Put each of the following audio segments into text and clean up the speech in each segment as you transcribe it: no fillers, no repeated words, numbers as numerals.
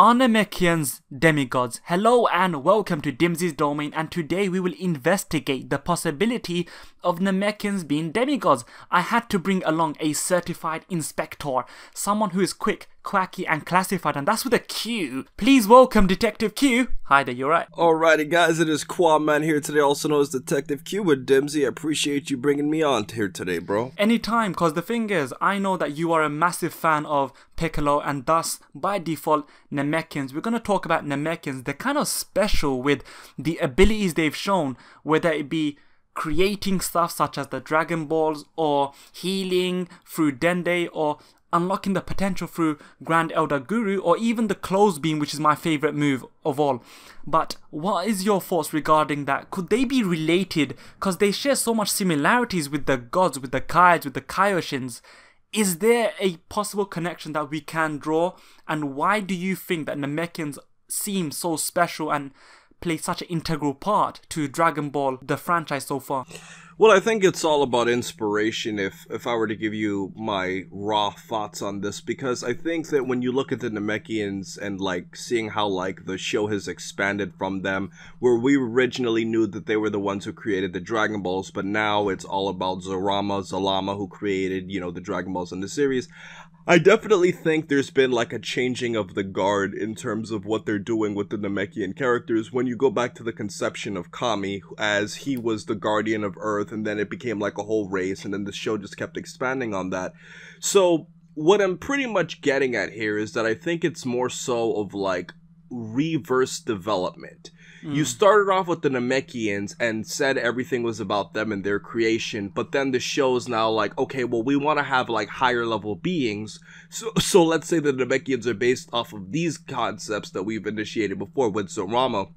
Are Namekians demigods? Hello and welcome to Dimzys domain, and today we will investigate the possibility of Namekians being demigods. I had to bring along a certified inspector, someone who is quick, quacky and classified, and that's with a Q. Please welcome Detective Q. Hi there, you're right. Alrighty guys, it is Quaman here today, also known as Detective Q with Dimzy. I appreciate you bringing me on here today, bro. Anytime, cause the thing is, I know that you are a massive fan of Piccolo and thus, by default, Namekians. We're going to talk about Namekians. They're kind of special with the abilities they've shown, whether it be creating stuff such as the Dragon Balls, or healing through Dende, or unlocking the potential through Grand Elder Guru, or even the Close Beam, which is my favorite move of all. But what is your thoughts regarding that? Could they be related? Because they share so much similarities with the gods, with the Kaids, with the Kaioshins. Is there a possible connection that we can draw? And why do you think that Namekians seem so special and play such an integral part to Dragon Ball, the franchise so far? Well, I think it's all about inspiration if I were to give you my raw thoughts on this, because I think that when you look at the Namekians and like seeing how like the show has expanded from them, where we originally knew that they were the ones who created the Dragon Balls, but now it's all about Zalama who created, you know, the Dragon Balls in the series. I definitely think there's been like a changing of the guard in terms of what they're doing with the Namekian characters. When you go back to the conception of Kami, as he was the guardian of Earth, and then it became like a whole race, and then the show just kept expanding on that. So what I'm pretty much getting at here is that I think it's more so of like reverse development. You started off with the Namekians and said everything was about them and their creation, but then the show's now like, okay, well, we want to have like higher level beings, so let's say the Namekians are based off of these concepts that we've initiated before with Zorama,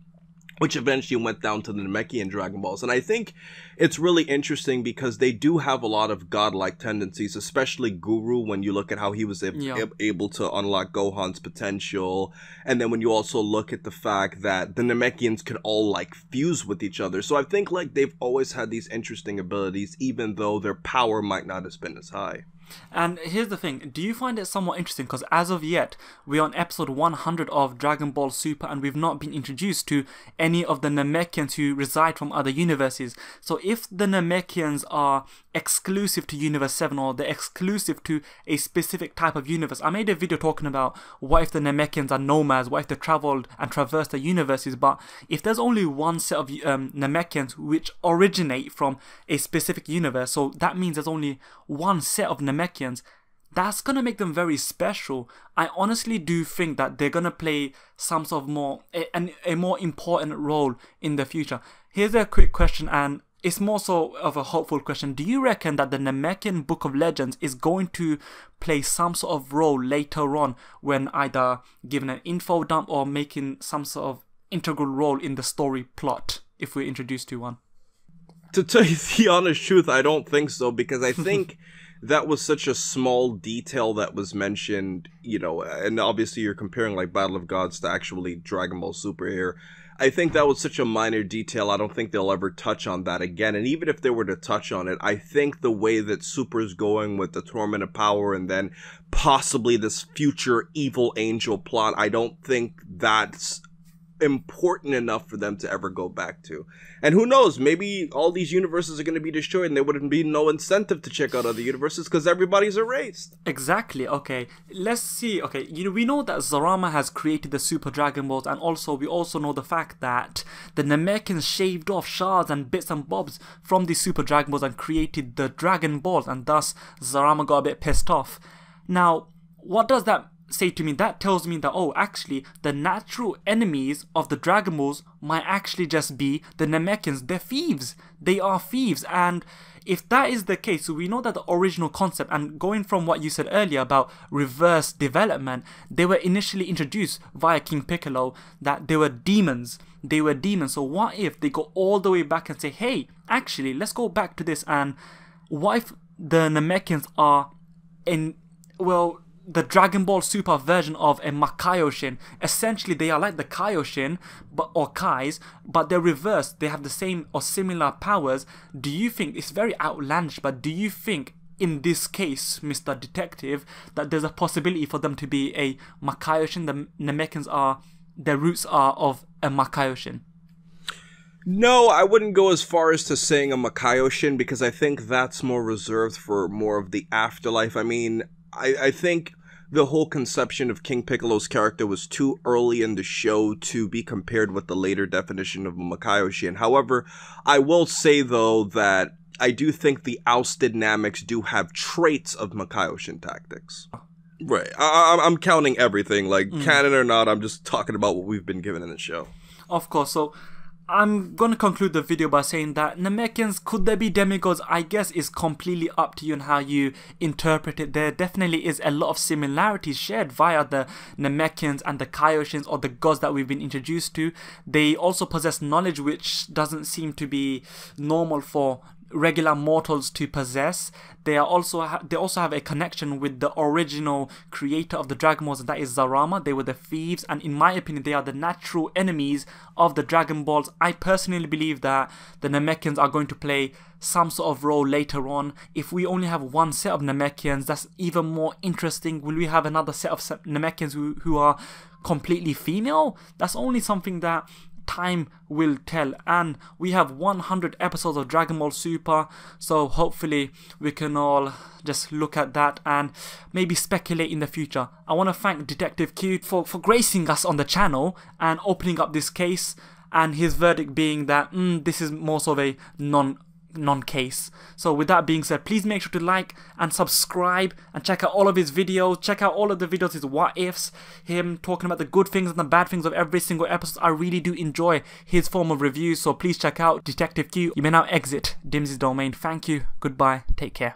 which eventually went down to the Namekian Dragon Balls. And I think it's really interesting because they do have a lot of godlike tendencies, especially Guru, when you look at how he was able to unlock Gohan's potential. And then when you also look at the fact that the Namekians could all like fuse with each other. So I think like they've always had these interesting abilities, even though their power might not have been as high. And here's the thing, do you find it somewhat interesting, because as of yet, we're on episode 100 of Dragon Ball Super and we've not been introduced to any of the Namekians who reside from other universes. So if the Namekians are exclusive to Universe 7, or they're exclusive to a specific type of universe, I made a video talking about what if the Namekians are nomads, what if they traveled and traversed the universes, but if there's only one set of Namekians which originate from a specific universe, so that means there's only one set of Namekians, that's gonna make them very special. I honestly do think that they're gonna play some sort of a more important role in the future. Here's a quick question, and it's more so of a hopeful question. Do you reckon that the Namekian Book of Legends is going to play some sort of role later on, when either given an info dump or making some sort of integral role in the story plot, if we're introduced to one? To tell you the honest truth, I don't think so, because I think that was such a small detail that was mentioned, you know, and obviously you're comparing like Battle of Gods to actually Dragon Ball Super here. I think that was such a minor detail, I don't think they'll ever touch on that again. And even if they were to touch on it, I think the way that Super's going with the Torment of Power and then possibly this future evil angel plot, I don't think that's important enough for them to ever go back to. And who knows, maybe all these universes are going to be destroyed and there wouldn't be no incentive to check out other universes because everybody's erased. Exactly. Okay, let's see. Okay, you know, we know that Zorama has created the Super Dragon Balls, and also we also know the fact that the Namekians shaved off shards and bits and bobs from the Super Dragon Balls and created the Dragon Balls, and thus Zorama got a bit pissed off. Now, what does that say to me? That tells me that, oh, actually the natural enemies of the Dragon Balls might actually just be the Namekians. They're thieves. They are thieves. And if that is the case, so we know that the original concept, and going from what you said earlier about reverse development, they were initially introduced via King Piccolo, that they were demons. They were demons. So what if they go all the way back and say, hey, actually let's go back to this, and what if the Namekians are the Dragon Ball Super version of a Makaioshin? Essentially, they are like the Kaioshin, or Kais, but they're reversed. They have the same or similar powers. Do you think, it's very outlandish, but do you think in this case, Mr. Detective, that there's a possibility for them to be a Makaioshin. The Namekians are, their roots are of a Makaioshin. No, I wouldn't go as far as to saying a Makaioshin, because I think that's more reserved for more of the afterlife. I mean, I think the whole conception of King Piccolo's character was too early in the show to be compared with the later definition of a Makaioshin. However, I will say, though, that I do think the ousted Nameks do have traits of Makaioshin tactics. Right. I'm counting everything, like canon or not. I'm just talking about what we've been given in the show. Of course. So I'm going to conclude the video by saying that Namekians, could they be demigods? I guess is completely up to you and how you interpret it. There definitely is a lot of similarities shared via the Namekians and the Kaioshins, or the gods that we've been introduced to. They also possess knowledge which doesn't seem to be normal for regular mortals to possess. They also have a connection with the original creator of the Dragon Balls, and that is Zarama. They were the thieves, and in my opinion they are the natural enemies of the Dragon Balls. I personally believe that the Namekians are going to play some sort of role later on. If we only have one set of Namekians, that's even more interesting. Will we have another set of Namekians who are completely female? That's only something that time will tell. And we have 100 episodes of Dragon Ball Super, so hopefully we can all just look at that and maybe speculate in the future. I want to thank Detective Q for gracing us on the channel and opening up this case, and his verdict being that this is more sort of a non-case. So with that being said, please make sure to like and subscribe and check out all of his videos. Check out all of the videos, his what ifs, him talking about the good things and the bad things of every single episode. I really do enjoy his form of reviews, so please check out Detective Q. You may now exit Dimzys domain. Thank you, goodbye, take care.